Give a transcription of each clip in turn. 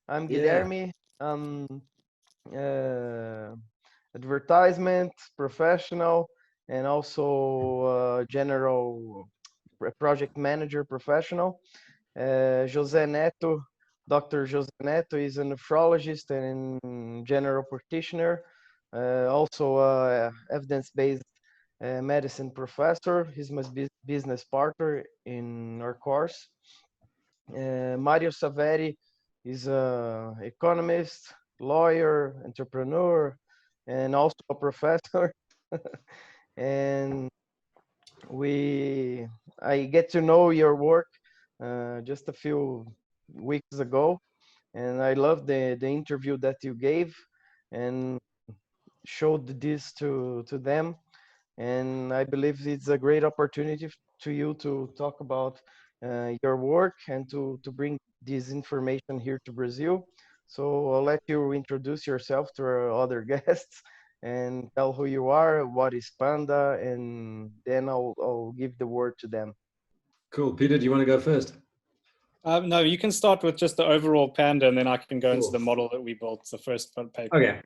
I'm Yeah. Guilherme. Uh, Advertisement professional and also general project manager professional. José Neto, Dr. José Neto is a nephrologist and general practitioner, also evidence-based medicine professor. He's my business partner in our course. Mario Saveri is a economist, lawyer, entrepreneur, and also a professor. And we, I get to know your work just a few weeks ago, and I love the interview that you gave and showed this to them. And I believe it's a great opportunity to you to talk about your work and to bring this information here to Brazil. So I'll let you introduce yourself to our other guests and tell who you are, what is Panda, and then I'll give the word to them. Cool. Peter, do you want to go first? No, you can start with just the overall Panda, and then I can go into Cool. the model that we built, the first paper. Okay.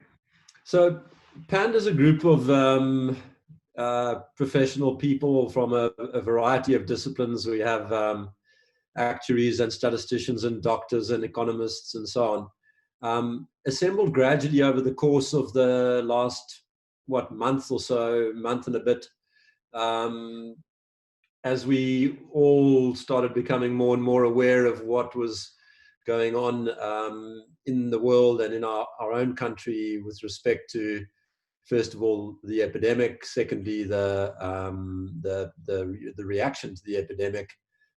So PANDA is a group of professional people from a variety of disciplines. We have actuaries and statisticians and doctors and economists and so on, assembled gradually over the course of the last, month or so, month and a bit, as we all started becoming more and more aware of what was going on in the world and in our own country with respect to, first of all, the epidemic, secondly, the reaction to the epidemic,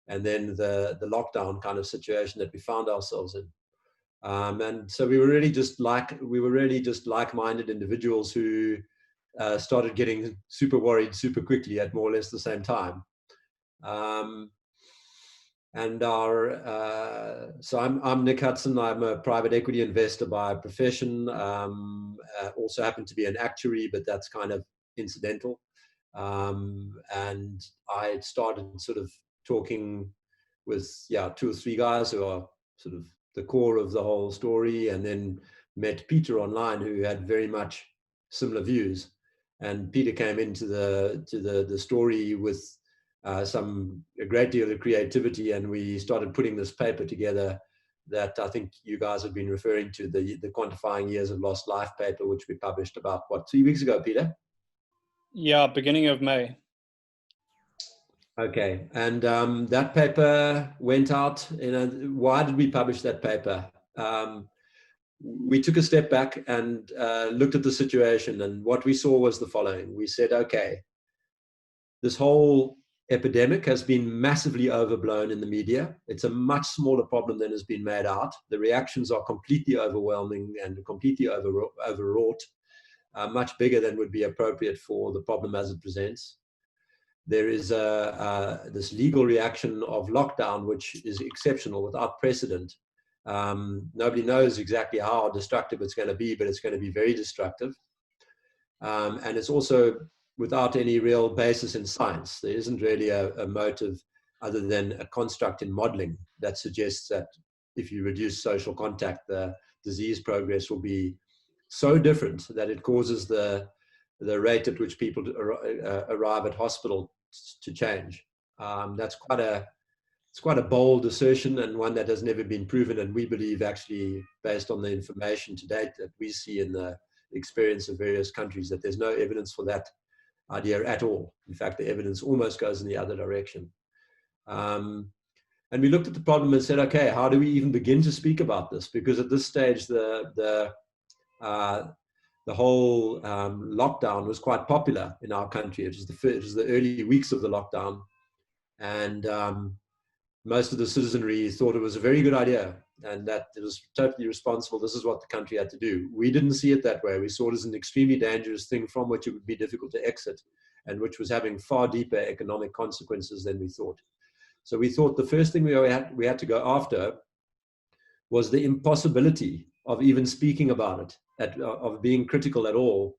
and then the lockdown kind of situation that we found ourselves in. And so we were really just like-minded individuals who started getting super worried super quickly at more or less the same time. So I'm Nick Hudson. I'm a private equity investor by profession. Also happen to be an actuary, but that's kind of incidental. And I started sort of talking with two or three guys who are sort of the core of the whole story, and then met Peter online, who had very much similar views. And Peter came into the story with a great deal of creativity, and we started putting this paper together that I think you guys have been referring to, the Quantifying Years of Lost Life paper, which we published about 3 weeks ago, Peter? Yeah, beginning of May. Okay, and that paper went out. Why did we publish that paper? We took a step back and looked at the situation, and what we saw was the following. We said, okay, this whole epidemic has been massively overblown in the media. It's a much smaller problem than has been made out. The reactions are completely overwhelming and completely overwrought, much bigger than would be appropriate for the problem as it presents. There is this legal reaction of lockdown, which is exceptional, without precedent. Nobody knows exactly how destructive it's going to be, but it's going to be very destructive. And it's also without any real basis in science. There isn't really a motive other than a construct in modeling that suggests that if you reduce social contact, the disease progress will be so different that it causes the rate at which people arrive at hospital to change. That's quite a bold assertion, and one that has never been proven. And we believe, actually, based on the information to date that we see in the experience of various countries, that there's no evidence for that idea at all. In fact, the evidence almost goes in the other direction. And we looked at the problem and said, okay, how do we even begin to speak about this? Because at this stage, the whole lockdown was quite popular in our country. It was the early weeks of the lockdown, and most of the citizenry thought it was a very good idea and that it was totally responsible. This is what the country had to do. We didn't see it that way. We saw it as an extremely dangerous thing from which it would be difficult to exit, and which was having far deeper economic consequences than we thought. So we thought the first thing we had to go after was the impossibility of even speaking about it, of being critical at all.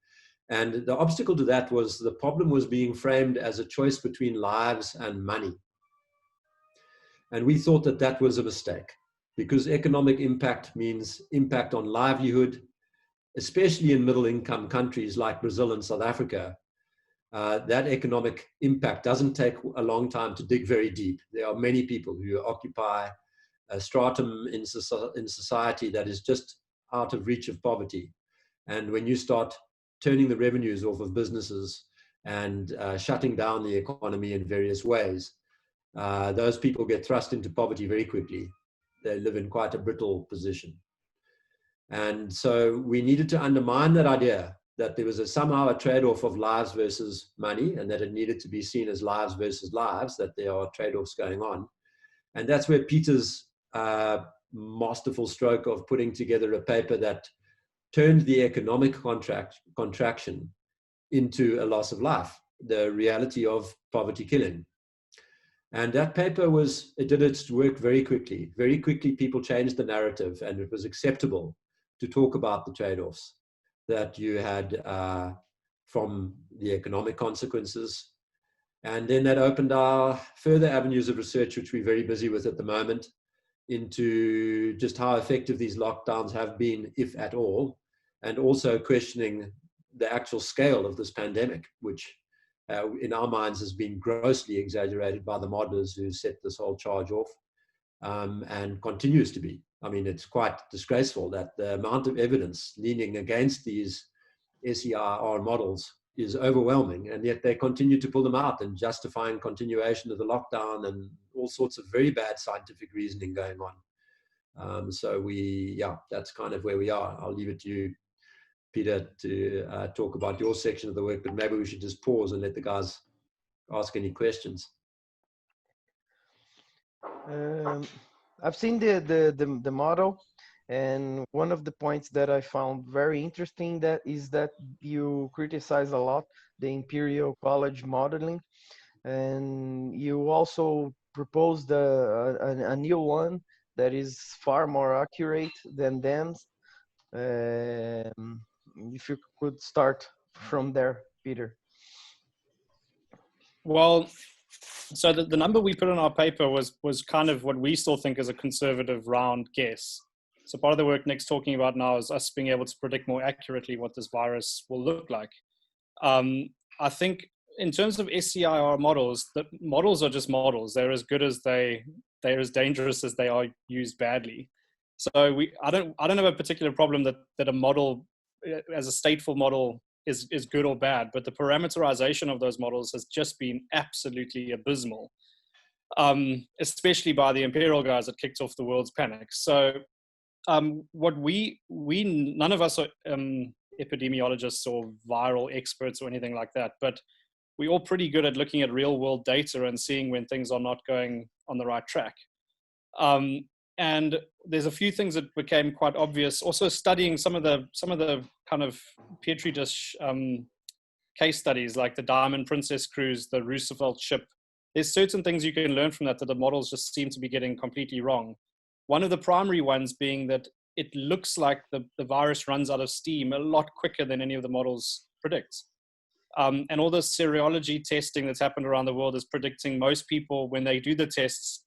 And the obstacle to that was the problem was being framed as a choice between lives and money. And we thought that that was a mistake. because economic impact means impact on livelihood, especially in middle income countries like Brazil and South Africa. That economic impact doesn't take a long time to dig very deep. There are many people who occupy a stratum in society that is just out of reach of poverty. And when you start turning the revenues off of businesses and shutting down the economy in various ways, those people get thrust into poverty very quickly. They live in quite a brittle position. And so we needed to undermine that idea that there was somehow a trade-off of lives versus money, and that it needed to be seen as lives versus lives, that there are trade-offs going on. And that's where Peter's masterful stroke of putting together a paper that turned the economic contraction into a loss of life, the reality of poverty killing. And that paper it did its work very quickly. Very quickly, people changed the narrative, and it was acceptable to talk about the trade-offs that you had from the economic consequences. And then that opened our further avenues of research, which we're very busy with at the moment, into just how effective these lockdowns have been, if at all, and also questioning the actual scale of this pandemic, which in our minds has been grossly exaggerated by the modelers who set this whole charge off, and continues to be. I mean, it's quite disgraceful that the amount of evidence leaning against these SEIR models is overwhelming, and yet they continue to pull them out and justifying continuation of the lockdown and all sorts of very bad scientific reasoning going on. So that's kind of where we are. I'll leave it to you, Peter, to talk about your section of the work, but maybe we should just pause and let the guys ask any questions. I've seen the model, and one of the points that I found very interesting is that you criticize a lot the Imperial College modeling, and you also proposed a new one that is far more accurate than them. If you could start from there, Peter. Well, so the number we put in our paper was kind of what we still think is a conservative round guess. So part of the work Nick's talking about now is us being able to predict more accurately what this virus will look like. I think in terms of SCIR models, the models are just models. They're as good as they're as dangerous as they are used badly. So I don't have a particular problem that a model as a stateful model is good or bad, but the parameterization of those models has just been absolutely abysmal, especially by the Imperial guys that kicked off the world's panic. So what we none of us are epidemiologists or viral experts or anything like that, but we're all pretty good at looking at real world data and seeing when things are not going on the right track. And there's a few things that became quite obvious. Also studying some of the kind of petri dish case studies, like the Diamond Princess cruise, the Roosevelt ship. There's certain things you can learn from that the models just seem to be getting completely wrong. One of the primary ones being that it looks like the virus runs out of steam a lot quicker than any of the models predict. And all the serology testing that's happened around the world is predicting most people, when they do the tests,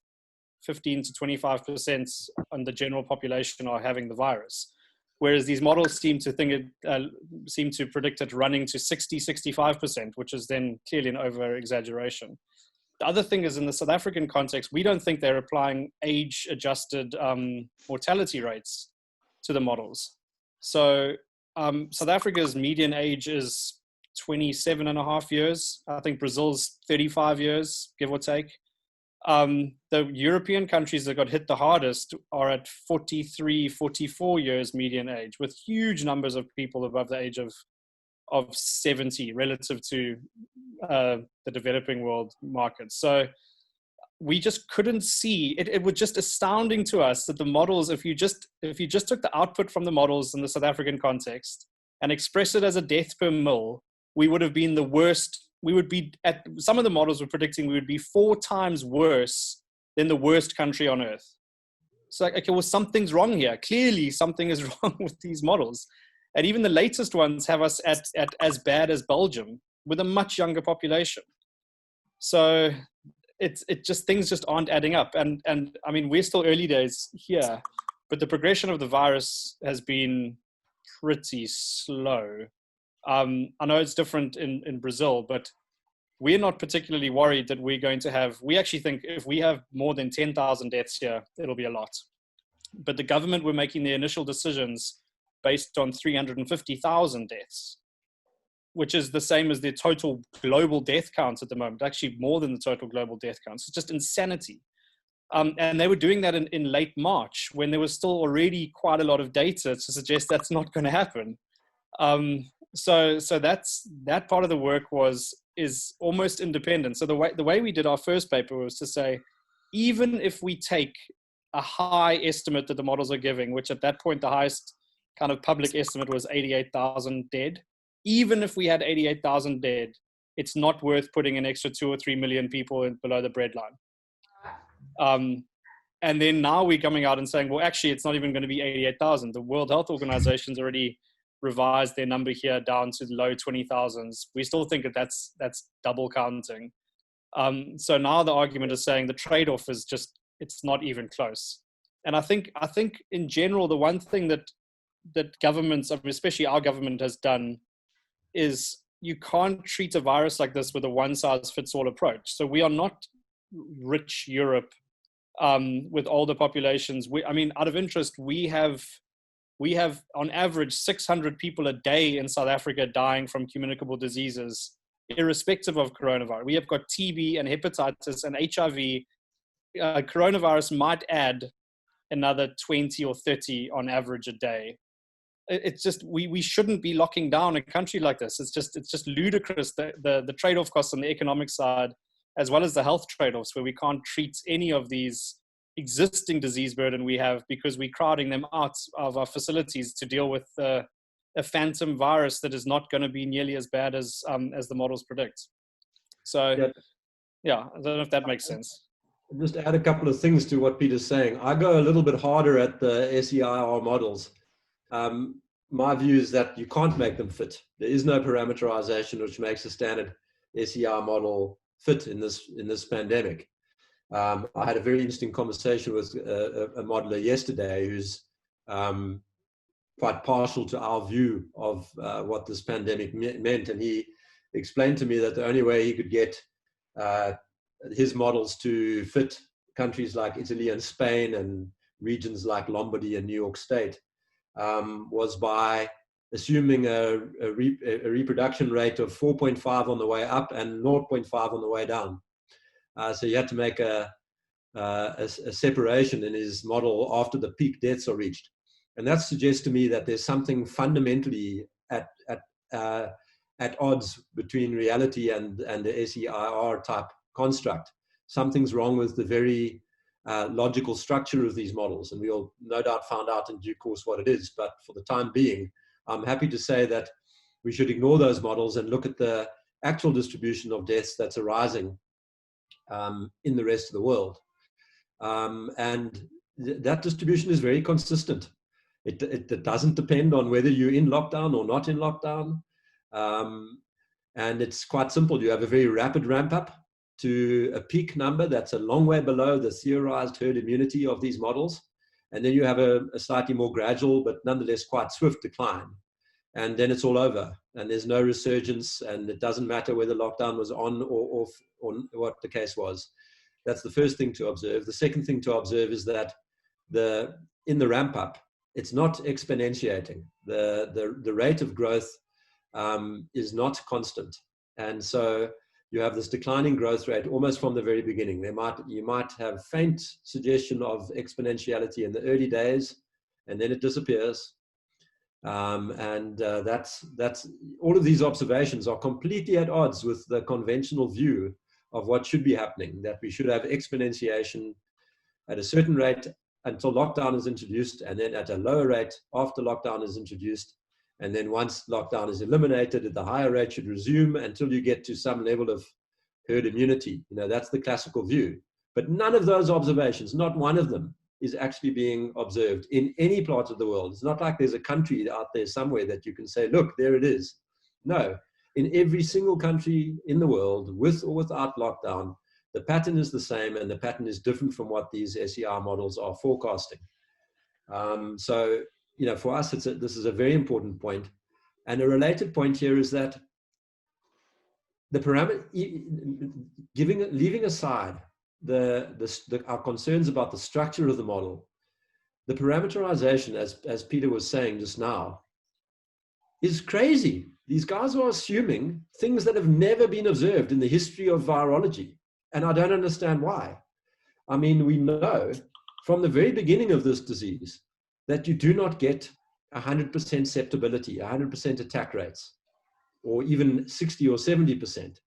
15 to 25% on the general population are having the virus. Whereas these models seem to predict it running to 60, 65%, which is then clearly an over-exaggeration. The other thing is, in the South African context, we don't think they're applying age-adjusted mortality rates to the models. So South Africa's median age is 27 and a half years. I think Brazil's 35 years, give or take. The European countries that got hit the hardest are at 43, 44 years median age, with huge numbers of people above the age of 70 relative to the developing world markets. So we just couldn't see it. It was just astounding to us that the models, if you just took the output from the models in the South African context and express it as a death per mil, we would have been the worst. We would be at, some of the models were predicting we would be 4 times worse than the worst country on earth. So like, okay, well, something's wrong here. Clearly something is wrong with these models. And even the latest ones have us at as bad as Belgium with a much younger population. So it just, things just aren't adding up. And I mean, we're still early days here, but the progression of the virus has been pretty slow. I know it's different in Brazil, but we're not particularly worried that we're going to have, we actually think if we have more than 10,000 deaths here, it'll be a lot. But the government were making the initial decisions based on 350,000 deaths, which is the same as the total global death counts at the moment, actually more than the total global death counts. It's just insanity. And they were doing that in late March, when there was still already quite a lot of data to suggest that's not going to happen. So that part of the work is almost independent. So the way we did our first paper was to say, even if we take a high estimate that the models are giving, which at that point the highest kind of public estimate was 88,000 dead. Even if we had 88,000 dead, it's not worth putting an extra 2 or 3 million people below the breadline. And then now we're coming out and saying, well, actually, it's not even going to be 88,000. The World Health Organization's already revised their number here down to the low 20,000s. We still think that that's double counting. So now the argument is saying the trade-off is just, it's not even close. And I think in general, the one thing that governments, especially our government, has done is you can't treat a virus like this with a one-size-fits-all approach. So we are not rich Europe with older populations. I mean, out of interest, we have on average 600 people a day in South Africa dying from communicable diseases, irrespective of coronavirus. We have got TB and hepatitis and HIV. Coronavirus might add another 20 or 30 on average a day. It's just, we shouldn't be locking down a country like this. It's just ludicrous, the trade-off costs on the economic side, as well as the health trade-offs, where we can't treat any of these existing disease burden we have because we're crowding them out of our facilities to deal with a phantom virus that is not going to be nearly as bad as the models predict. So, yeah, I don't know if that makes sense. Just add a couple of things to what Peter's saying. I go a little bit harder at the SEIR models. My view is that you can't make them fit. There is no parameterization which makes a standard SEIR model fit in this pandemic. I had a very interesting conversation with a modeler yesterday who's quite partial to our view of what this pandemic meant, and he explained to me that the only way he could get his models to fit countries like Italy and Spain and regions like Lombardy and New York State was by assuming a reproduction rate of 4.5 on the way up and 0.5 on the way down. So you had to make a separation in his model after the peak deaths are reached. And that suggests to me that there's something fundamentally at odds between reality and the SEIR type construct. Something's wrong with the very logical structure of these models, and we'll no doubt find out in due course what it is. But for the time being, I'm happy to say that we should ignore those models and look at the actual distribution of deaths that's arising in the rest of the world. And that distribution is very consistent. It doesn't depend on whether you're in lockdown or not in lockdown. And it's quite simple. You have a very rapid ramp up to a peak number that's a long way below the theorized herd immunity of these models. And then you have a slightly more gradual, but nonetheless quite swift decline. And then it's all over. And there's no resurgence, and it doesn't matter whether lockdown was on or off or what the case was. That's the first thing to observe. The second thing to observe is that in the ramp up, it's not exponentiating. The rate of growth is not constant. And so you have this declining growth rate almost from the very beginning. You might have faint suggestion of exponentiality in the early days, and then it disappears. That's all of these observations are completely at odds with the conventional view of what should be happening, that we should have exponentiation at a certain rate until lockdown is introduced, and then at a lower rate after lockdown is introduced. And then once lockdown is eliminated, the higher rate should resume until you get to some level of herd immunity. That's the classical view. But none of those observations, not one of them, is actually being observed in any part of the world. It's not like there's a country out there somewhere that you can say, look, there it is. No, in every single country in the world, with or without lockdown, The pattern is the same, and the pattern is different from what these SER models are forecasting. So, for us, this is a very important point. And a related point here is that the parameter, leaving aside our concerns about the structure of the model, the parameterization, as Peter was saying just now, is crazy. These guys are assuming things that have never been observed in the history of virology. And I don't understand why. I mean, we know from the very beginning of this disease that you do not get 100% septability, 100% attack rates, or even 60 or 70%.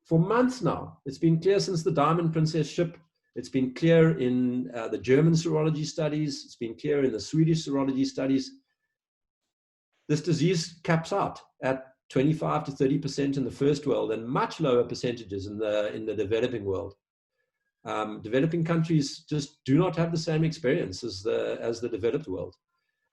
For months now, it's been clear since the Diamond Princess ship. It's been clear in the German serology studies. It's been clear in the Swedish serology studies. This disease caps out at 25 to 30% in the first world and much lower percentages in the developing world. Developing countries just do not have the same experience as the developed world.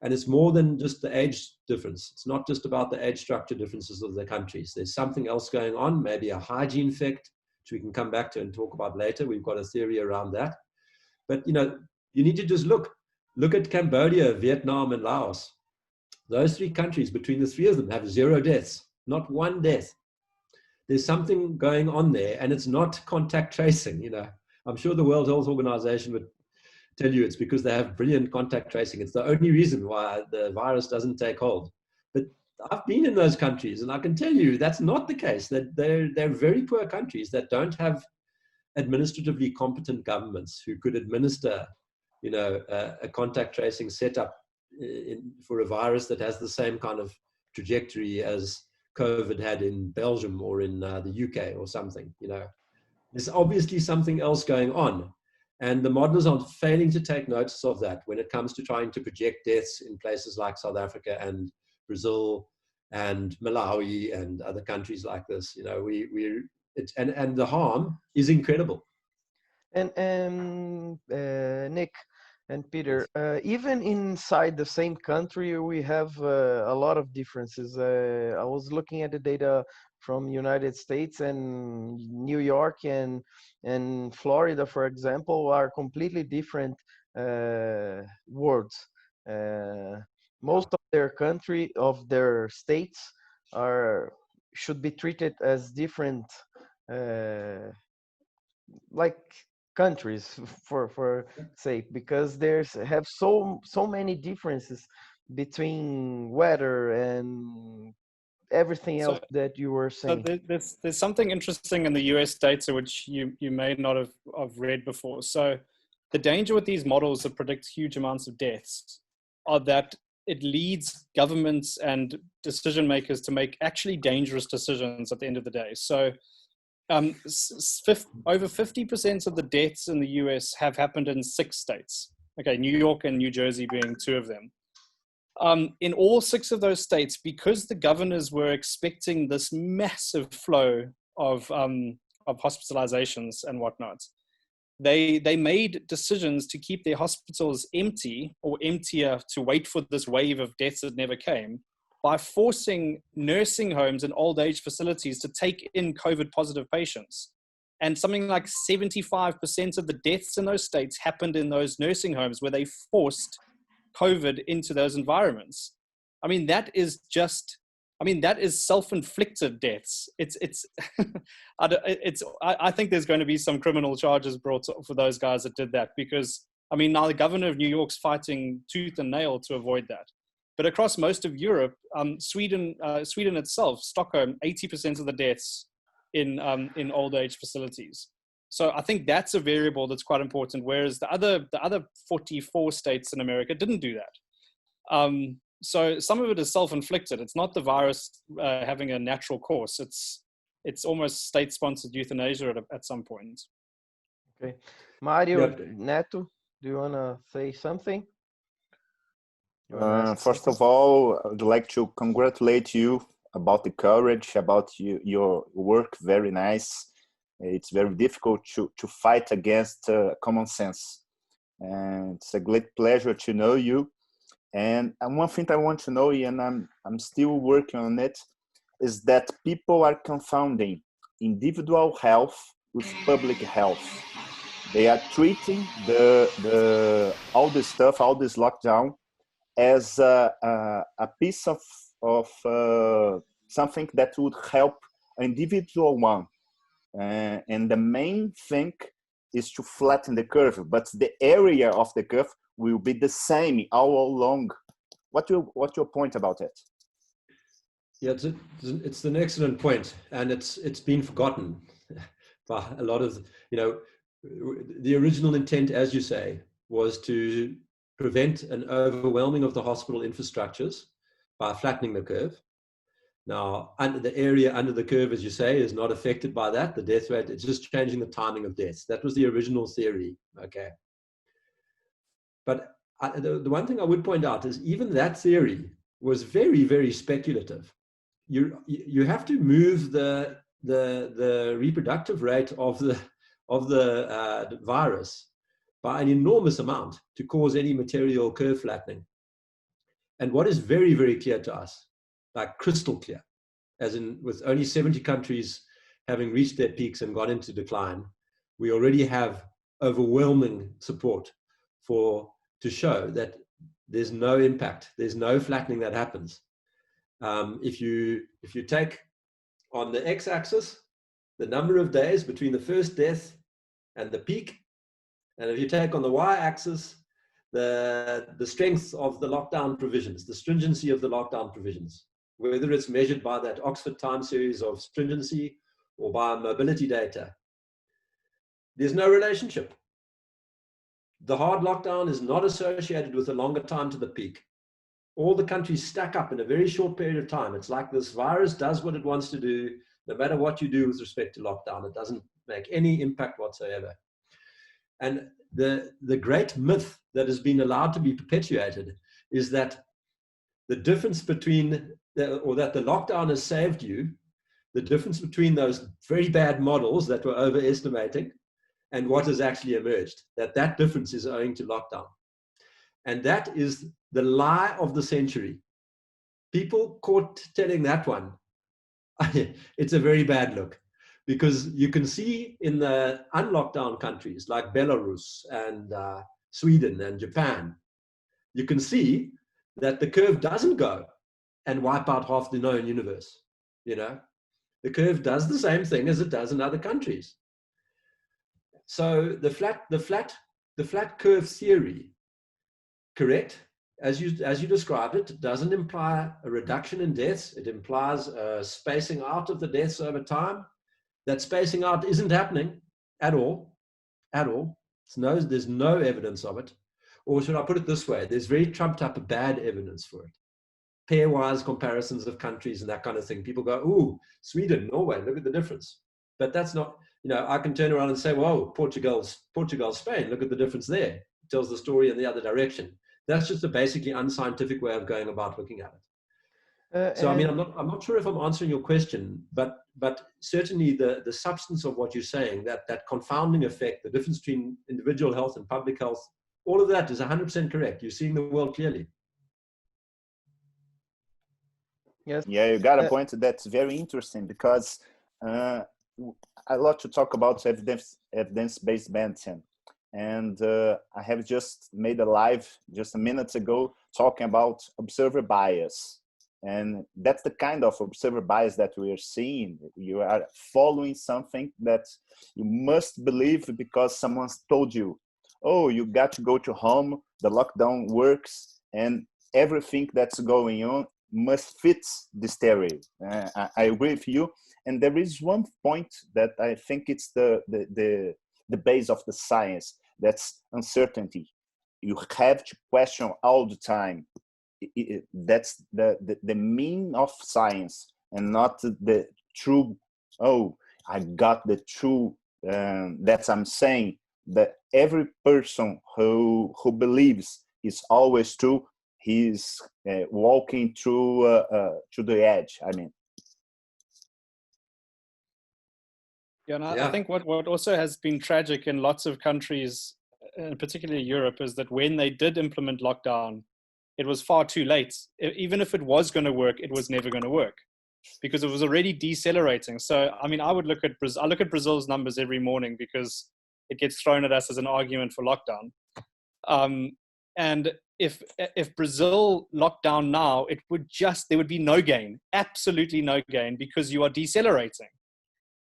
And it's more than just the age difference. It's not just about the age structure differences of the countries. There's something else going on, maybe a hygiene effect, which we can come back to and talk about later. We've got a theory around that. But, you need to just look at Cambodia, Vietnam, and Laos. Those three countries, between the three of them, have 0 deaths, not one death. There's something going on there, and it's not contact tracing. I'm sure the World Health Organization would tell you it's because they have brilliant contact tracing. It's the only reason why the virus doesn't take hold. But I've been in those countries, and I can tell you that's not the case. That they're very poor countries that don't have administratively competent governments who could administer, a contact tracing setup for a virus that has the same kind of trajectory as COVID had in Belgium or in the UK or something. There's obviously something else going on. And the models are failing to take notice of that when it comes to trying to project deaths in places like South Africa and Brazil and Malawi and other countries like this. And the harm is incredible. And Nick and Peter, even inside the same country, we have a lot of differences. I was looking at the data from United States, and New York and Florida, for example, are completely different worlds. Most of their states should be treated as different, like countries, for sake, because have so many differences between weather and everything else that you were saying. So there's something interesting in the US data which you may not have read before. So the danger with these models that predict huge amounts of deaths are that it leads governments and decision makers to make actually dangerous decisions at the end of the day. So over 50% of the deaths in the US have happened in 6 states. Okay, New York and New Jersey being 2 of them. In all 6 of those states, because the governors were expecting this massive flow of hospitalizations and whatnot, they made decisions to keep their hospitals empty or emptier to wait for this wave of deaths that never came, by forcing nursing homes and old age facilities to take in COVID positive patients. And something like 75% of the deaths in those states happened in those nursing homes where they forced COVID into those environments. That is self-inflicted deaths. I think there's going to be some criminal charges brought for those guys that did that, because now the governor of New York's fighting tooth and nail to avoid that. But across most of Europe, Sweden itself, Stockholm, 80% of the deaths in old age facilities. So I think that's a variable that's quite important. Whereas the other 44 states in America didn't do that. So some of it is self-inflicted. It's not the virus having a natural course. It's almost state-sponsored euthanasia at some point. Okay, Mario, Neto, do you want to say something? First of all, I'd like to congratulate you about the courage, about your work. Very nice. It's very difficult to fight against common sense. And it's a great pleasure to know you. And one thing I want to know, and I'm still working on it, is that people are confounding individual health with public health. They are treating all this stuff, all this lockdown, as a piece of something that would help an individual one. And the main thing is to flatten the curve, but the area of the curve will be the same all along. What's your point about it? Yeah, it's an excellent point, and it's been forgotten by a lot of, the original intent, as you say, was to prevent an overwhelming of the hospital infrastructures by flattening the curve. Now, the area under the curve, as you say, is not affected by that. The death rate, it's just changing the timing of deaths. That was the original theory, okay? But the one thing I would point out is even that theory was very, very speculative. You have to move the reproductive rate of the virus by an enormous amount to cause any material curve flattening. And what is very, very clear to us, like crystal clear, as in with only 70 countries having reached their peaks and gone into decline, we already have overwhelming support to show that there's no impact, there's no flattening that happens. If you take on the x-axis the number of days between the first death and the peak, and if you take on the y-axis the strength of the lockdown provisions, the stringency of the lockdown provisions, whether it's measured by that Oxford time series of stringency or by mobility data, there's no relationship. The hard lockdown is not associated with a longer time to the peak. All the countries stack up in a very short period of time. It's like this virus does what it wants to do, no matter what you do with respect to lockdown. It doesn't make any impact whatsoever. And the great myth that has been allowed to be perpetuated is that the difference between, that the lockdown has saved you, the difference between those very bad models that were overestimating and what has actually emerged, that difference is owing to lockdown. And that is the lie of the century. People caught telling that one, it's a very bad look, because you can see in the unlockdown countries like Belarus and Sweden and Japan, you can see that the curve doesn't go and wipe out half the known universe. The curve does the same thing as it does in other countries. So the flat curve theory, correct, as you described it, doesn't imply a reduction in deaths. It implies a spacing out of the deaths over time. That spacing out isn't happening at all. There's no evidence of it. Or should I put it this way? There's very trumped up bad evidence for it. Pairwise comparisons of countries and that kind of thing. People go, ooh, Sweden, Norway, look at the difference. But that's not, I can turn around and say, whoa, Portugal, Spain, look at the difference there. It tells the story in the other direction. That's just a basically unscientific way of going about looking at it. So, I'm not sure if I'm answering your question, but certainly the substance of what you're saying, that confounding effect, the difference between individual health and public health, all of that is 100% correct. You're seeing the world clearly. Yes. Yeah, you got a point that's very interesting, because I love to talk about evidence-based medicine. And I have just made a live just a minute ago talking about observer bias. And that's the kind of observer bias that we are seeing. You are following something that you must believe because someone's told you, oh, you got to go to home, the lockdown works, and everything that's going on must fit this theory. I agree with you. And there is one point that I think it's the base of the science, that's uncertainty. You have to question all the time. That's the mean of science, and not the true, oh, I got the true, that's I'm saying, that every person who believes is always true, he's walking through to the edge, I mean. Yeah, and I think what also has been tragic in lots of countries, and particularly Europe, is that when they did implement lockdown, it was far too late. Even if it was going to work, it was never going to work. because it was already decelerating. So, I mean, I look at Brazil's numbers every morning because it gets thrown at us as an argument for lockdown. And if Brazil locked down now, there would be no gain, absolutely no gain, because you are decelerating.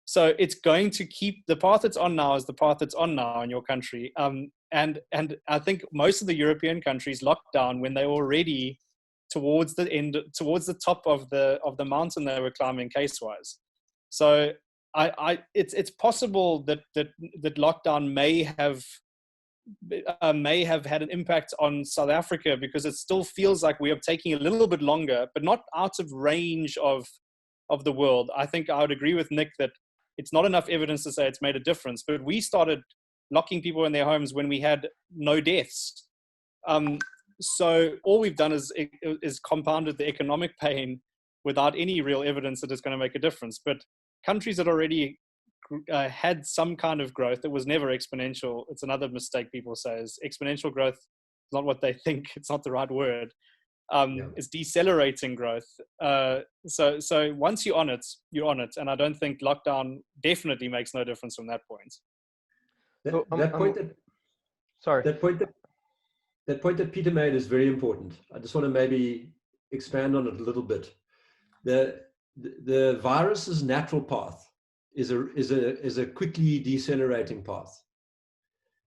So it's going to keep the path it's on now is the path it's on now in your country. And I think most of the European countries locked down when they were already towards the top of the mountain they were climbing case-wise. So it's possible that lockdown may have had an impact on South Africa, because it still feels like we are taking a little bit longer, but not out of range of the world. I think I would agree with Nick that it's not enough evidence to say it's made a difference, but we started locking people in their homes when we had no deaths. So all we've done is compounded the economic pain without any real evidence that it's going to make a difference. But countries that already had some kind of growth, it was never exponential. It's another mistake people say is exponential growth is not what they think. It's not the right word. It's decelerating growth. So once you're on it, you're on it. And I don't think lockdown definitely makes no difference from that point. That point that Peter made is very important. I just want to maybe expand on it a little bit. The virus's natural path is a quickly decelerating path.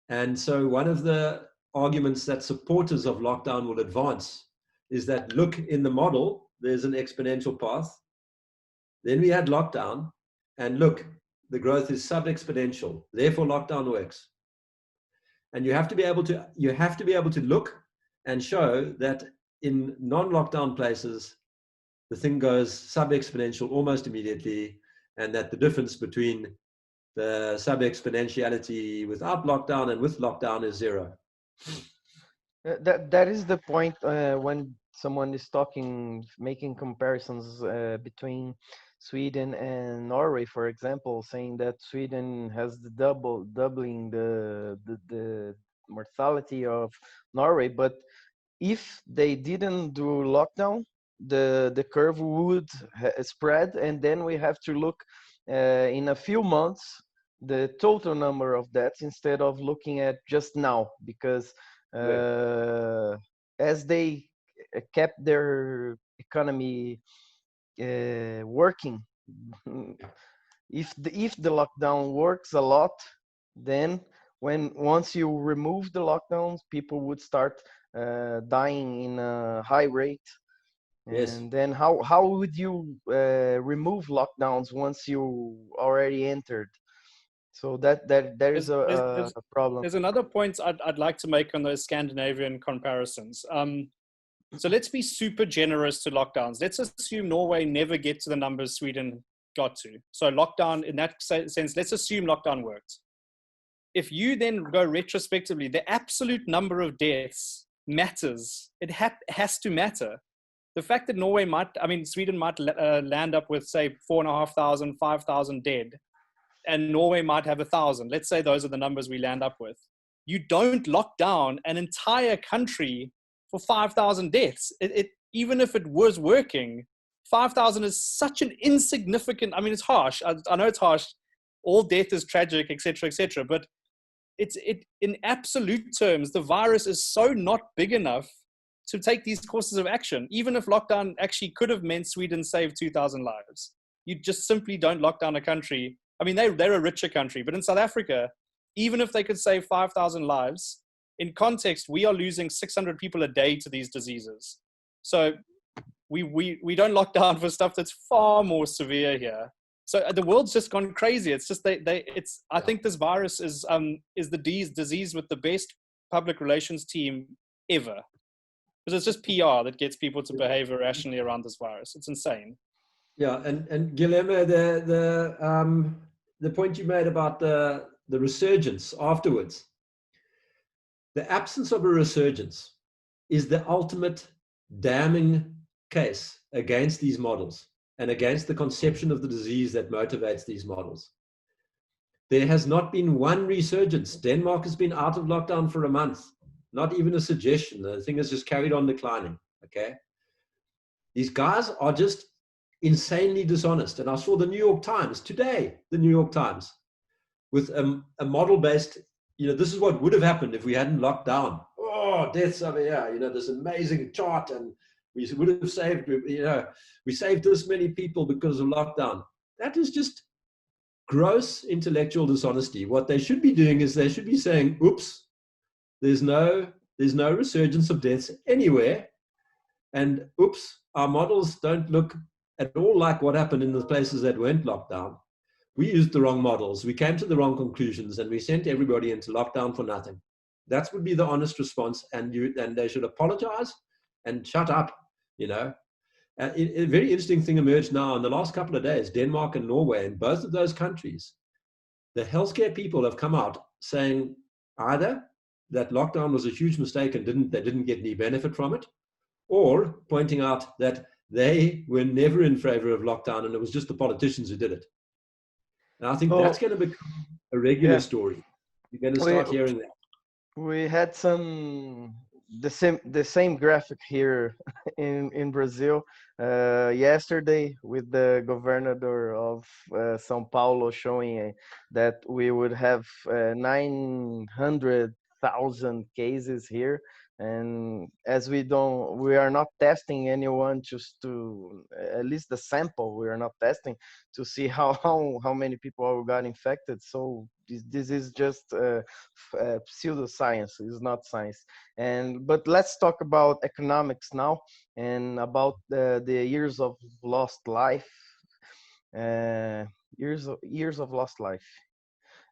And so one of the arguments that supporters of lockdown will advance is that, look, in the model, there's an exponential path. Then we had lockdown, and look, the growth is sub-exponential. Therefore, lockdown works. And you have to be able to look and show that in non-lockdown places, the thing goes sub-exponential almost immediately, and that the difference between the sub-exponentiality without lockdown and with lockdown is zero. That is the point when someone is making comparisons between Sweden and Norway, for example, saying that Sweden has the doubling the mortality of Norway, but if they didn't do lockdown, the curve would spread, and then we have to look in a few months the total number of deaths instead of looking at just now, because as they kept their economy working, if the lockdown works a lot, then once you remove the lockdowns, people would start dying in a high rate. And then how would you remove lockdowns once you already entered? So there is a problem. There's another point I'd like to make on those Scandinavian comparisons. So let's be super generous to lockdowns. Let's assume Norway never gets to the numbers Sweden got to. So lockdown, in that sense, let's assume lockdown worked. If you then go retrospectively, the absolute number of deaths matters. It has to matter. The fact that Sweden might land up with, say, 4,500, 5,000 dead, and Norway might have 1,000. Let's say those are the numbers we land up with. You don't lock down an entire country for 5,000 deaths. Even if it was working, 5,000 is such an insignificant, it's harsh. I know it's harsh. All death is tragic, etc., but in absolute terms, the virus is so not big enough to take these courses of action. Even if lockdown actually could have meant Sweden saved 2,000 lives, you just simply don't lock down a country. They're a richer country, but in South Africa, even if they could save 5,000 lives, in context, we are losing 600 people a day to these diseases. So we don't lock down for stuff that's far more severe here. So the world's just gone crazy. It's just I think this virus is the disease with the best public relations team ever, because it's just PR that gets people to behave irrationally around this virus. It's insane. Yeah, and Guilherme, the point you made about the resurgence afterwards, the absence of a resurgence is the ultimate damning case against these models and against the conception of the disease that motivates these models. There has not been one resurgence. Denmark has been out of lockdown for a month. Not even a suggestion. The thing has just carried on declining, okay? These guys are just insanely dishonest. And I saw the New York Times today, the New York Times, with a model-based, this is what would have happened if we hadn't locked down. Oh, deaths over here, this amazing chart, and we would have saved, we saved this many people because of lockdown. That is just gross intellectual dishonesty. What they should be doing is they should be saying, oops, there's no resurgence of deaths anywhere. And oops, our models don't look at all like what happened in the places that weren't locked down. We used the wrong models. We came to the wrong conclusions, and we sent everybody into lockdown for nothing. That would be the honest response. And they should apologize and shut up, A very interesting thing emerged now in the last couple of days. Denmark and Norway, in both of those countries, the healthcare people have come out saying either that lockdown was a huge mistake and they didn't get any benefit from it, or pointing out that they were never in favor of lockdown and it was just the politicians who did it. And I think that's going to become a regular story. You're going to start hearing that. We had the same graphic here in Brazil yesterday with the governor of São Paulo showing that we would have 900,000 cases here, and as we are not testing anyone, just to at least the sample, we are not testing to see how many people got infected. So this is just pseudoscience, it's not science. But let's talk about economics now, and about the years of lost life, years of lost life,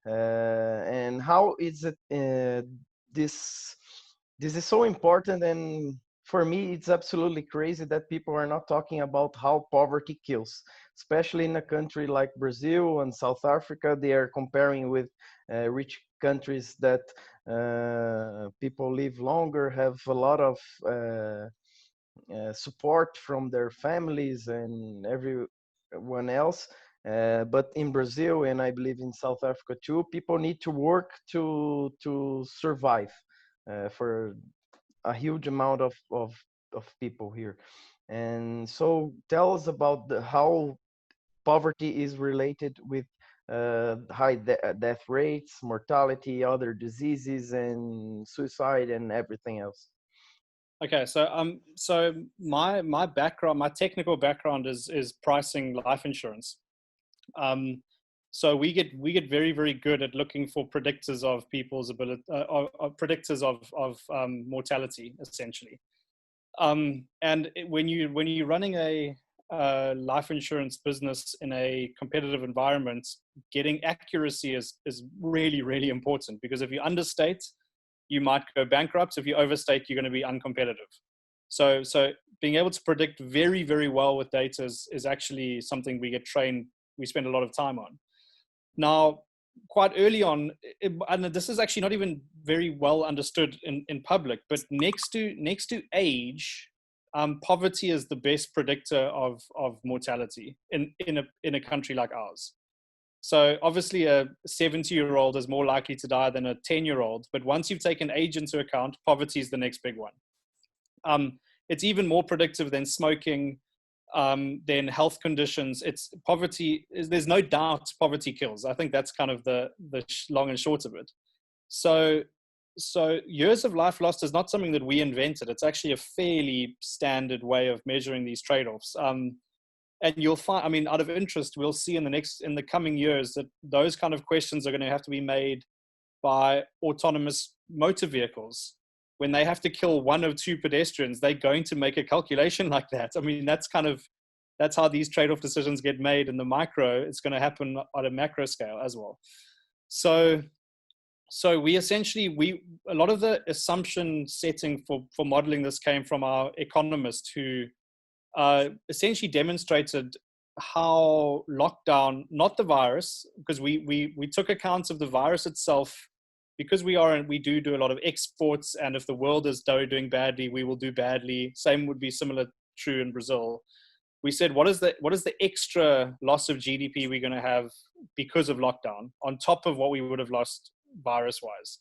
and how is it this is so important. And for me, it's absolutely crazy that people are not talking about how poverty kills, especially in a country like Brazil and South Africa. They are comparing with rich countries that people live longer, have a lot of support from their families and everyone else. But in Brazil, and I believe in South Africa too, people need to work to survive for a huge amount of people here. And so tell us about how poverty is related with high death rates, mortality, other diseases, and suicide, and everything else. Okay, so my background, my technical background is pricing life insurance. So we get very, very good at looking for predictors of people's ability, predictors of mortality, essentially. And when you're running a life insurance business in a competitive environment, getting accuracy is really, really important, because if you understate, you might go bankrupt. If you overstate, you're going to be uncompetitive. So being able to predict very, very well with data is actually something we spend a lot of time on. Now, quite early on, and this is actually not even very well understood in public, but next to age, poverty is the best predictor of mortality in a country like ours. So obviously a 70-year-old is more likely to die than a 10-year-old, but once you've taken age into account, poverty is the next big one. It's even more predictive than smoking, then health conditions. There's no doubt poverty kills. I think that's kind of the long and short of it. So years of life lost is not something that we invented. It's actually a fairly standard way of measuring these trade-offs. And you'll find, out of interest, we'll see in the coming years that those kind of questions are going to have to be made by autonomous motor vehicles. When they have to kill one or two pedestrians, they're going to make a calculation like that. That's how these trade-off decisions get made in the micro. It's going to happen on a macro scale as well. So we essentially, a lot of the assumption setting for modeling this came from our economist, who essentially demonstrated how lockdown, not the virus, because we took account of the virus itself, because we do a lot of exports, and if the world is doing badly, we will do badly. Same would be true in Brazil. We said, what is the extra loss of GDP we're going to have because of lockdown on top of what we would have lost virus-wise?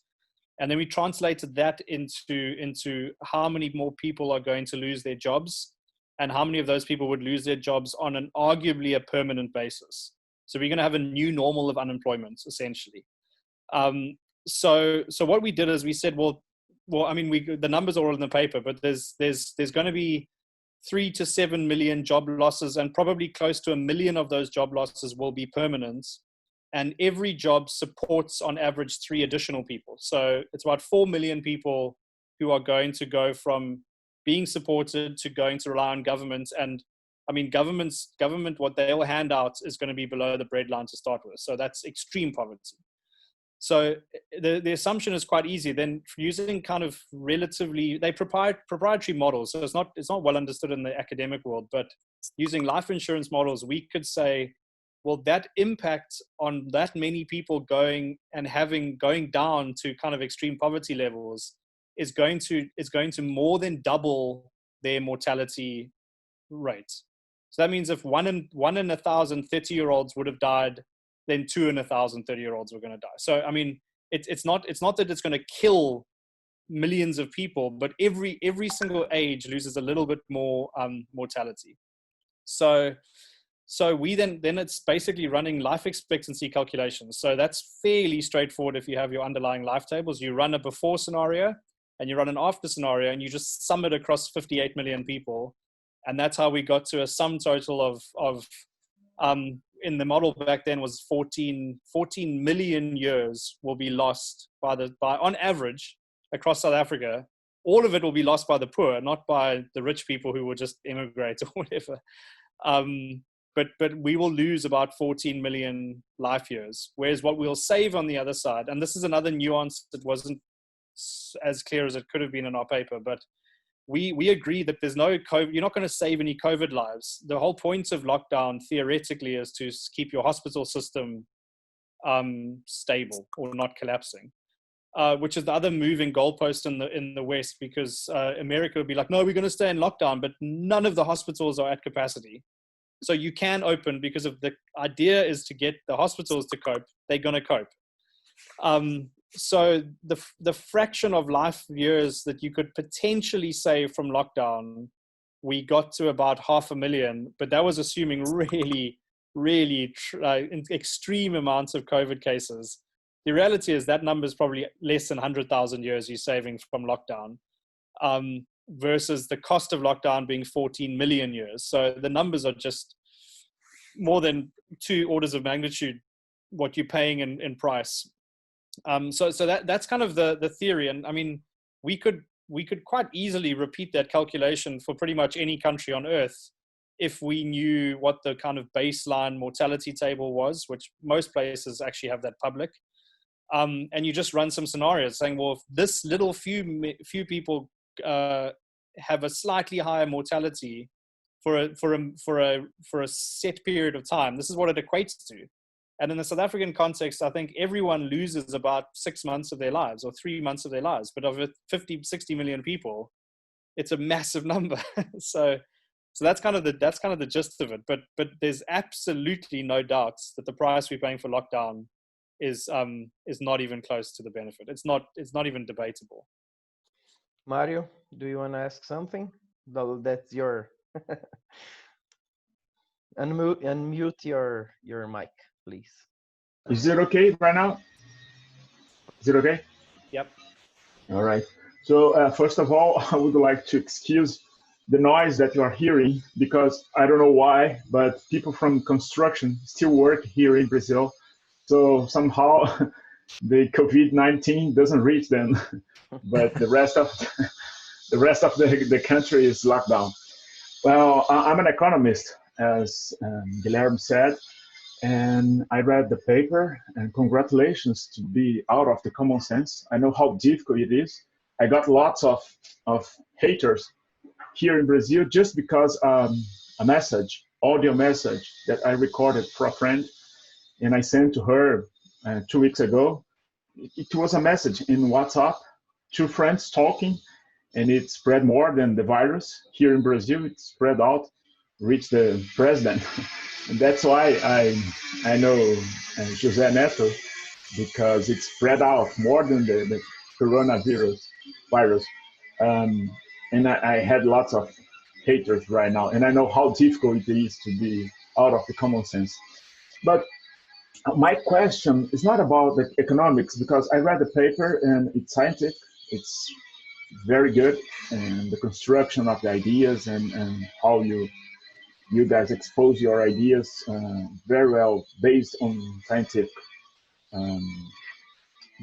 And then we translated that into how many more people are going to lose their jobs, and how many of those people would lose their jobs on an arguably a permanent basis. So we're going to have a new normal of unemployment, essentially. So what we did is we said, well, I mean, the numbers are all in the paper, but there's going to be 3 to 7 million job losses, and probably close to 1 million of those job losses will be permanent. And every job supports on average 3 additional people. So it's about 4 million people who are going to go from being supported to going to rely on government. And I mean, government, what they'll hand out is going to be below the breadline to start with. So that's extreme poverty. So the assumption is quite easy. Then using kind of relatively, they proprietary models. So it's not well understood in the academic world, but using life insurance models, we could say, well, that impact on that many people going down to kind of extreme poverty levels is going to more than double their mortality rate. So that means if one in 1,000 30-year-olds would have died, then 2 in 1,000 30-year-olds were going to die. So I mean, it's not that it's going to kill millions of people, but every single age loses a little bit more mortality. So we then it's basically running life expectancy calculations. So that's fairly straightforward. If you have your underlying life tables, you run a before scenario and you run an after scenario, and you just sum it across 58 million people. And that's how we got to a sum total of in the model back then was 14 million years will be lost by on average across South Africa. All of it will be lost by the poor, not by the rich people who will just immigrate or whatever. But we will lose about 14 million life years. Whereas what we'll save on the other side, and this is another nuance that wasn't as clear as it could have been in our paper, but we agree that there's no COVID, you're not going to save any COVID lives. The whole point of lockdown theoretically is to keep your hospital system stable or not collapsing, which is the other moving goalpost in the West, because America would be like, no, we're going to stay in lockdown, but none of the hospitals are at capacity. So you can open, because of the idea is to get the hospitals to cope. They're going to cope. So the fraction of life years that you could potentially save from lockdown, we got to about 500,000, but that was assuming really, really extreme amounts of COVID cases. The reality is that number is probably less than 100,000 years you're saving from lockdown, versus the cost of lockdown being 14 million years. So the numbers are just more than 2 orders of magnitude what you're paying in price. So that's kind of the theory. And I mean, we could quite easily repeat that calculation for pretty much any country on earth if we knew what the kind of baseline mortality table was, which most places actually have that public. And you just run some scenarios saying, well, if this little few people have a slightly higher mortality for a set period of time, this is what it equates to. And in the South African context, I think everyone loses about 6 months of their lives or 3 months of their lives. But of 50, 60 million people, it's a massive number. So that's kind of the gist of it. But there's absolutely no doubt that the price we're paying for lockdown is not even close to the benefit. It's not even debatable. Mario, do you want to ask something? That's your unmute your mic, please. Is it okay right now? Is it okay? Yep. All right. So first of all, I would like to excuse the noise that you are hearing, because I don't know why, but people from construction still work here in Brazil. So somehow the COVID-19 doesn't reach them, but the rest of the country is locked down. Well, I'm an economist, as Guilherme said, and I read the paper, and congratulations to be out of the common sense. I know how difficult it is. I got lots of haters here in Brazil just because audio message that I recorded for a friend, and I sent to her 2 weeks ago. It was a message in WhatsApp, 2 friends talking, and it spread more than the virus. Here in Brazil, it spread out, reached the president. And that's why I know José Neto, because it spread out more than the coronavirus. And I had lots of haters right now, and I know how difficult it is to be out of the common sense. But my question is not about the economics, because I read the paper and it's scientific, it's very good, and the construction of the ideas and how you guys expose your ideas very well based on scientific. Um,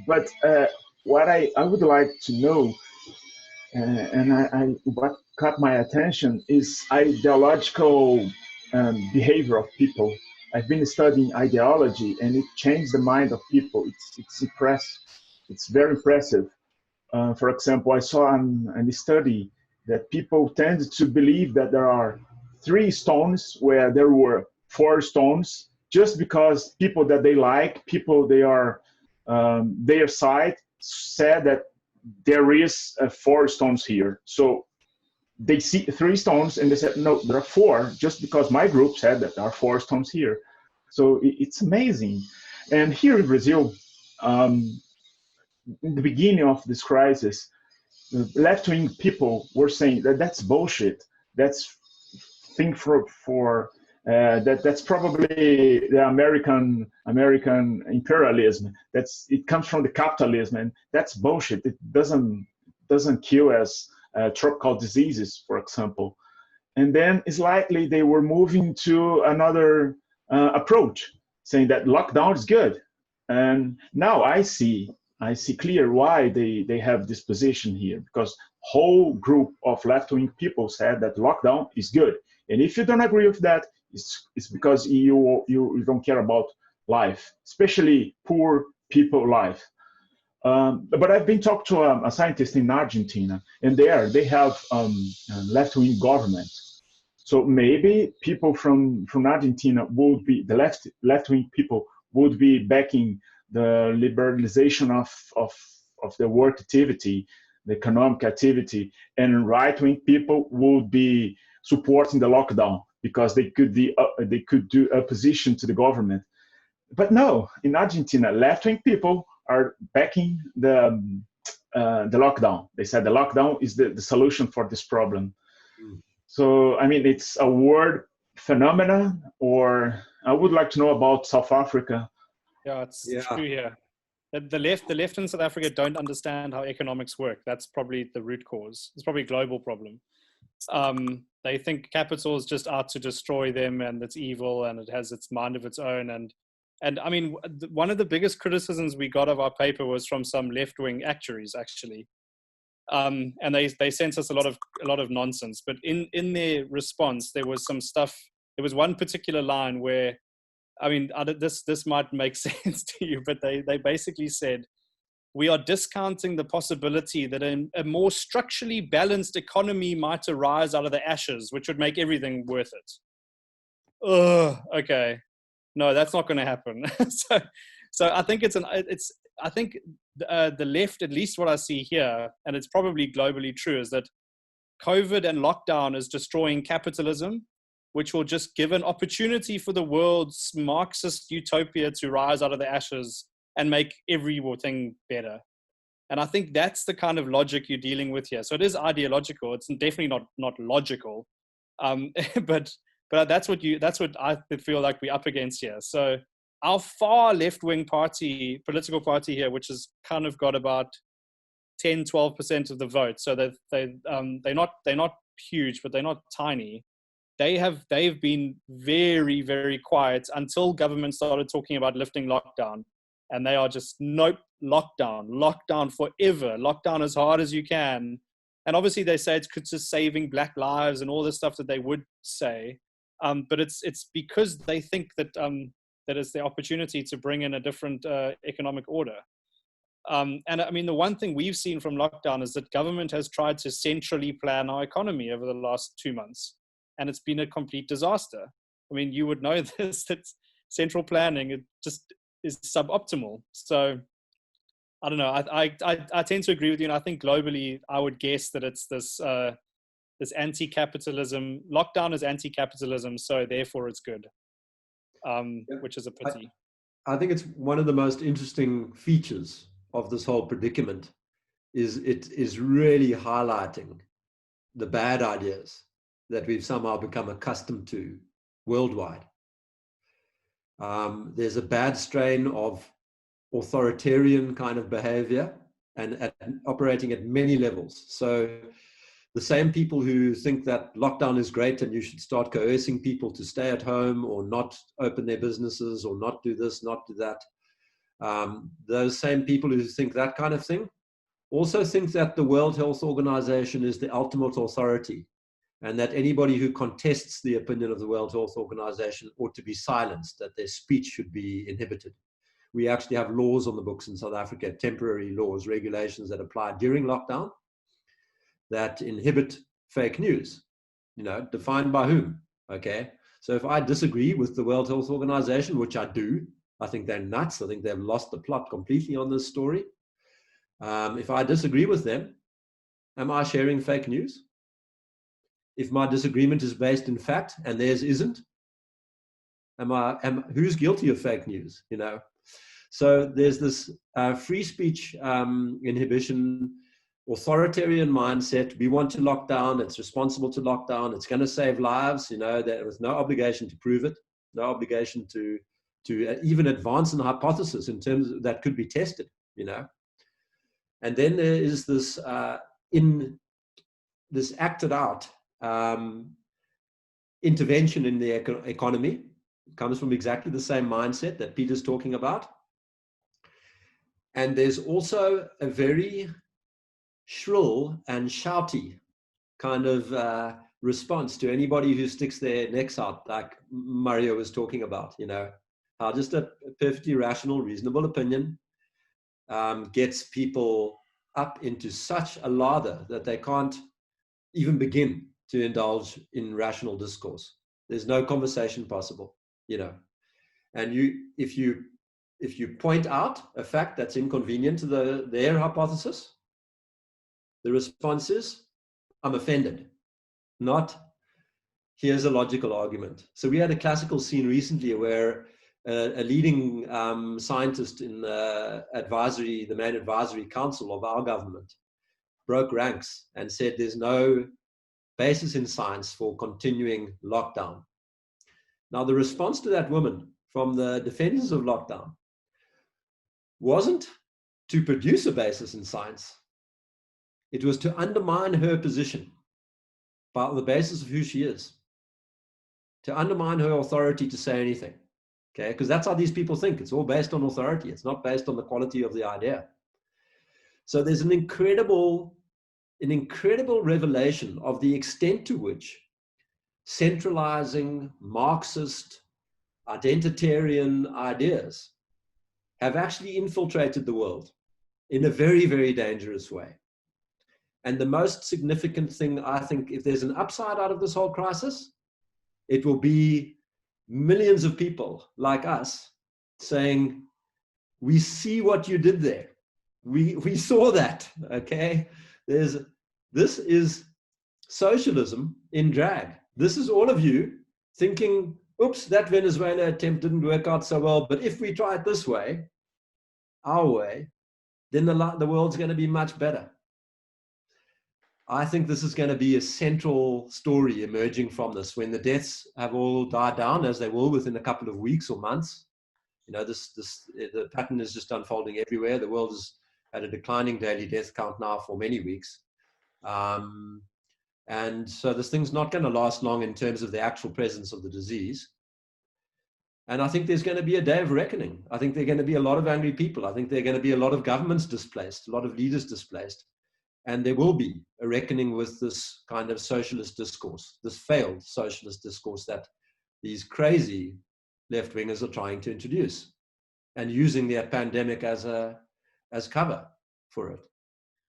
but what I would like to know, and what caught my attention is ideological behavior of people. I've been studying ideology, and it changed the mind of people. It's impressive. It's very impressive. For example, I saw in a study that people tend to believe that there are 3 stones where there were 4 stones, just because people that they like, people they are their side, said that there is 4 stones here. So they see 3 stones and they said, no, there are 4, just because my group said that there are 4 stones here. So it's amazing. And here in Brazil, in the beginning of this crisis, left-wing people were saying that that's bullshit. That's thing for that's probably the American imperialism. It comes from the capitalism, and that's bullshit. It doesn't kill as tropical diseases, for example. And then it's likely they were moving to another approach, saying that lockdown is good. And now I see clear why they have this position here, because whole group of left-wing people said that lockdown is good. And if you don't agree with that, it's because you don't care about life, especially poor people life. But I've been talking to a scientist in Argentina, and they have left-wing government. So maybe people from Argentina would be, the left-wing people would be backing the liberalization of the work activity, the economic activity, and right-wing people would be supporting the lockdown because they could do opposition to the government. But no, in Argentina, left-wing people are backing the lockdown. They said the lockdown is the solution for this problem. So, I mean, it's a world phenomena, or I would like to know about South Africa. Yeah, it's true here. The left in South Africa don't understand how economics work. That's probably the root cause. It's probably a global problem. They think capital is just out to destroy them, and it's evil, and it has its mind of its own. And I mean, one of the biggest criticisms we got of our paper was from some left-wing actuaries, actually. And they sent us a lot of nonsense. But in their response, there was some stuff. There was one particular line where, I mean, this might make sense to you, but they basically said, we are discounting the possibility that a more structurally balanced economy might arise out of the ashes, which would make everything worth it. Oh, okay. No, that's not going to happen. So I think I think the left, at least what I see here, and it's probably globally true, is that COVID and lockdown is destroying capitalism, which will just give an opportunity for the world's Marxist utopia to rise out of the ashes and make everything better. And I think that's the kind of logic you're dealing with here. So it is ideological. It's definitely not logical. But that's what I feel like we're up against here. So our far left-wing political party here, which has kind of got about 10-12% of the vote. So that they're not huge, but they're not tiny. They've been very, very quiet until government started talking about lifting lockdown. And they are just, nope, lockdown forever, lockdown as hard as you can. And obviously they say it's just saving Black lives and all this stuff that they would say. But it's because they think that that is the opportunity to bring in a different economic order. And I mean, the one thing we've seen from lockdown is that government has tried to centrally plan our economy over the last 2 months. And it's been a complete disaster. I mean, you would know this, that central planning, it just is suboptimal. So I don't know. I tend to agree with you, and I think globally, I would guess that it's this anti-capitalism. Lockdown is anti-capitalism, so therefore it's good, which is a pity. I think it's one of the most interesting features of this whole predicament is it is really highlighting the bad ideas that we've somehow become accustomed to worldwide. There's a bad strain of authoritarian kind of behavior and operating at many levels. So the same people who think that lockdown is great and you should start coercing people to stay at home or not open their businesses or not do this, not do that, those same people who think that kind of thing also think that the World Health Organization is the ultimate authority, and that anybody who contests the opinion of the World Health Organization ought to be silenced, that their speech should be inhibited. We actually have laws on the books in South Africa, temporary laws, regulations that apply during lockdown that inhibit fake news, defined by whom, okay? So if I disagree with the World Health Organization, which I do, I think they're nuts. I think they've lost the plot completely on this story. If I disagree with them, am I sharing fake news? If my disagreement is based in fact and theirs isn't, who's guilty of fake news? So there's this free speech inhibition, authoritarian mindset. We want to lock down. It's responsible to lock down. It's going to save lives. That with no obligation to prove it, no obligation to even advance an hypothesis in terms of that could be tested. And then there is this this acted out intervention in the economy. It comes from exactly the same mindset that Peter's talking about. And there's also a very shrill and shouty kind of response to anybody who sticks their necks out, like Mario was talking about, how just a perfectly rational, reasonable opinion gets people up into such a lather that they can't even begin to indulge in rational discourse. There's no conversation possible, and if you point out a fact that's inconvenient to their hypothesis, the response is, I'm offended, not here's a logical argument. So we had a classical scene recently where a leading scientist in the main advisory council of our government broke ranks and said there's no basis in science for continuing lockdown. Now, the response to that woman from the defenders of lockdown wasn't to produce a basis in science. It was to undermine her position by the basis of who she is, to undermine her authority to say anything. Okay, because that's how these people think. It's all based on authority. It's not based on the quality of the idea. So there's an incredible revelation of the extent to which centralizing Marxist identitarian ideas have actually infiltrated the world in a very, very dangerous way. And the most significant thing, I think, if there's an upside out of this whole crisis, it will be millions of people like us saying, we see what you did there. We saw that, okay? This is socialism in drag. This is all of you thinking, oops, that Venezuela attempt didn't work out so well, but if we try it this way, our way, then the world's going to be much better. I think this is going to be a central story emerging from this when the deaths have all died down, as they will within a couple of weeks or months. The pattern is just unfolding everywhere. The world is at a declining daily death count now for many weeks. And so this thing's not going to last long in terms of the actual presence of the disease. And I think there's going to be a day of reckoning. I think there are going to be a lot of angry people. I think there are going to be a lot of governments displaced, a lot of leaders displaced. And there will be a reckoning with this kind of socialist discourse, this failed socialist discourse that these crazy left-wingers are trying to introduce and using the pandemic as cover for it.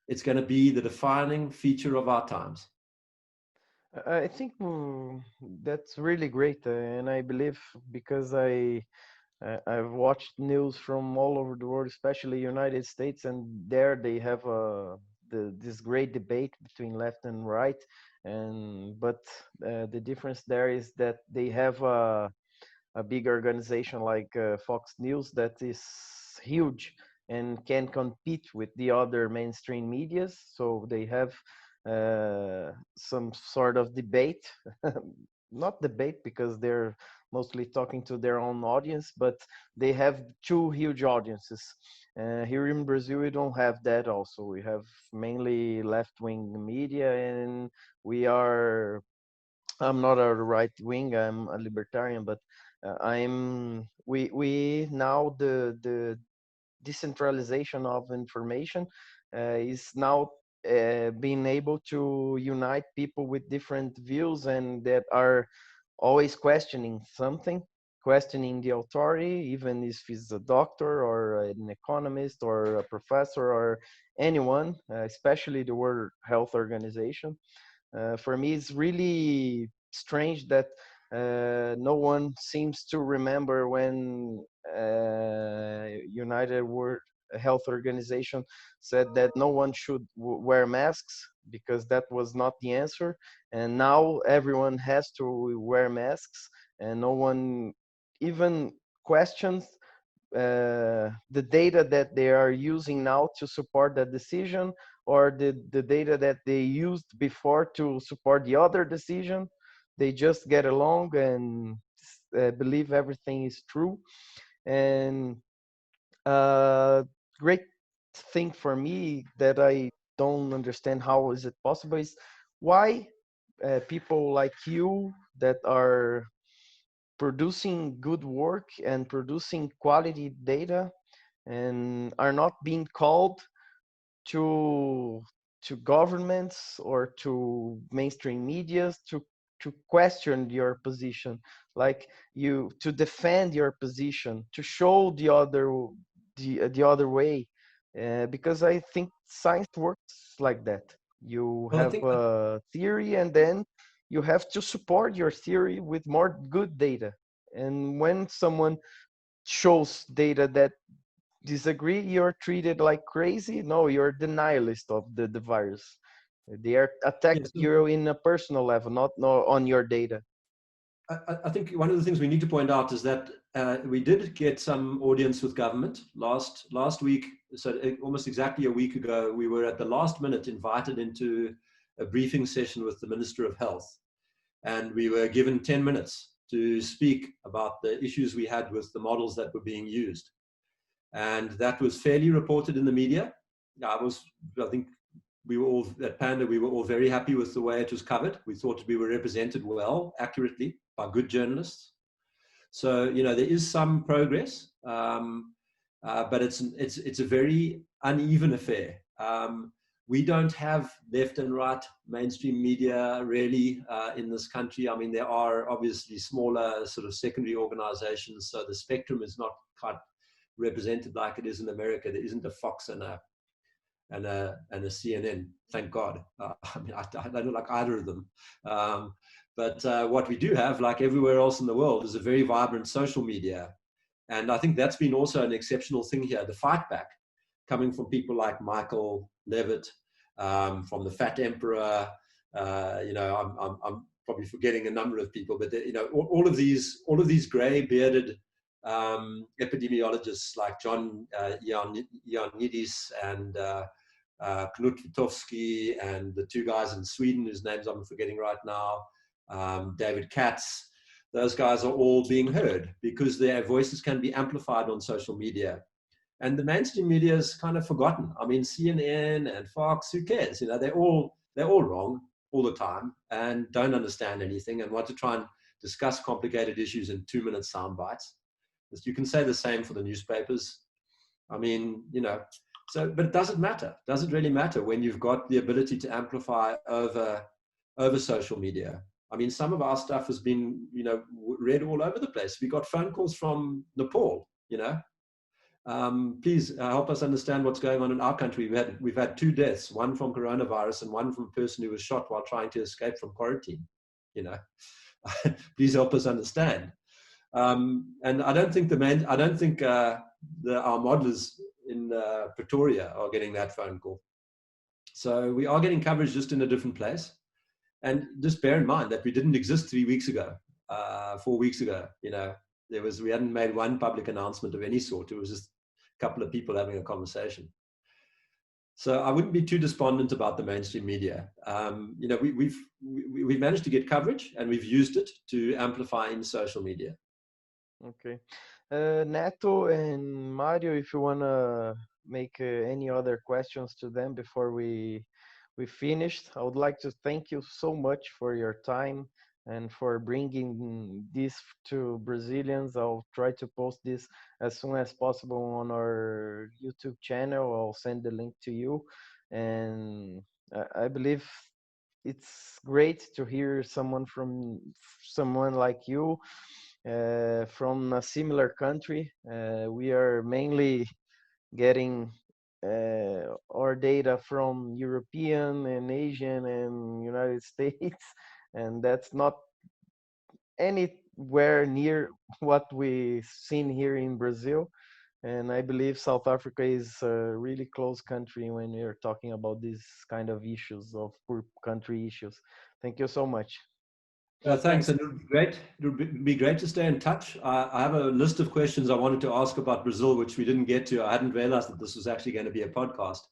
It's going to be the defining feature of our times. I think that's really great, and I believe because I've watched news from all over the world, especially United States, and there they have this great debate between left and right, but the difference there is that they have a big organization like Fox News that is huge and can compete with the other mainstream medias. So they have some sort of debate. Not debate because they're mostly talking to their own audience, but they have two huge audiences. Here in Brazil, we don't have that. Also, we have mainly left-wing media, and we are. I'm not a right wing. I'm a libertarian, but we now the decentralization of information is now being able to unite people with different views and that are always questioning something, questioning the authority, even if it's a doctor or an economist or a professor or anyone, especially the World Health Organization. For me, it's really strange that no one seems to remember when United World Health Organization said that no one should wear masks because that was not the answer. And now everyone has to wear masks, and no one even questions the data that they are using now to support that decision, or the data that they used before to support the other decision. They just get along and believe everything is true. And great thing for me that I don't understand how is it possible is why people like you that are producing good work and producing quality data and are not being called to governments or to mainstream medias to question your position, like you to defend your position, to show the other way, because I think science works like that. You Well, I have think a theory, and then you have to support your theory with more good data. And when someone shows data that disagree, you're treated like crazy. No, you're denialist of the virus. They are attack yes, you in a personal level, not no, on your data. I think one of the things we need to point out is that we did get some audience with government last week. So almost exactly a week ago, we were at the last minute invited into a briefing session with the Minister of Health, and we were given 10 minutes to speak about the issues we had with the models that were being used. And that was fairly reported in the media. I think we were all at PANDA, we were all very happy with the way it was covered. We thought we were represented well, accurately, by good journalists. So, there is some progress, but it's a very uneven affair. We don't have left and right mainstream media really in this country. I mean, there are obviously smaller sort of secondary organizations, so the spectrum is not quite represented like it is in America. There isn't a Fox and a CNN, thank God. I mean, I don't like either of them. But what we do have, like everywhere else in the world, is a very vibrant social media. And I think that's been also an exceptional thing here, the fight back coming from people like Michael Levitt, from the Fat Emperor. I'm probably forgetting a number of people, but all of these gray bearded epidemiologists like John Ioannidis and Knut Witowski, and the two guys in Sweden whose names I'm forgetting right now, David Katz. Those guys are all being heard because their voices can be amplified on social media. And the mainstream media is kind of forgotten. I mean, CNN and Fox, who cares? They're all wrong all the time and don't understand anything and want to try and discuss complicated issues in 2-minute sound bites. You can say the same for the newspapers. I mean, but it doesn't matter. Does it really matter when you've got the ability to amplify over social media? I mean, some of our stuff has been, read all over the place. We got phone calls from Nepal, Please help us understand what's going on in our country. We've had 2 deaths, one from coronavirus and one from a person who was shot while trying to escape from quarantine. Please help us understand. And I don't think our modelers in Pretoria are getting that phone call. So we are getting coverage just in a different place. And just bear in mind that we didn't exist 3 weeks ago, 4 weeks ago. We hadn't made one public announcement of any sort. It was just a couple of people having a conversation. So I wouldn't be too despondent about the mainstream media. You know, we've managed to get coverage, and we've used it to amplify in social media. Okay. Neto and Mario, if you want to make any other questions to them before we finished, I would like to thank you so much for your time and for bringing this to Brazilians. I'll try to post this as soon as possible on our YouTube channel. I'll send the link to you. And I believe it's great to hear someone like you from a similar country. We are mainly getting our data from European and Asian and United States, and that's not anywhere near what we've seen here in Brazil. And I believe South Africa is a really close country when you're talking about these kind of issues, of poor country issues. Thank you so much. Thanks, and it would be great. It would be great to stay in touch. I have a list of questions I wanted to ask about Brazil, which we didn't get to. I hadn't realized that this was actually going to be a podcast.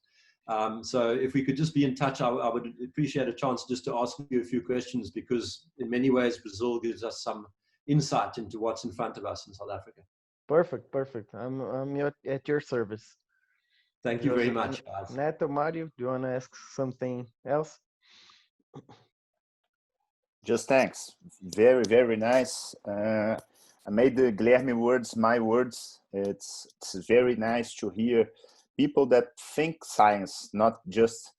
So if we could just be in touch, I would appreciate a chance just to ask you a few questions, because in many ways, Brazil gives us some insight into what's in front of us in South Africa. Perfect. I'm at your service. Thank you very much, guys. Neto, Mario, do you want to ask something else? Just thanks. Very, very nice. I made the Guilherme words my words. It's very nice to hear people that think science, not just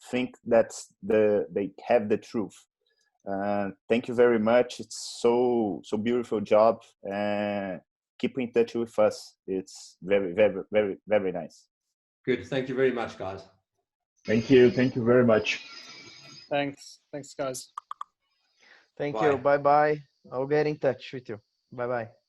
think that they have the truth. Thank you very much. It's so beautiful job. Keep in touch with us. It's very, very, very, very nice. Good. Thank you very much, guys. Thank you. Thank you very much. Thanks, guys. Thank you. Bye-bye. I'll get in touch with you. Bye-bye.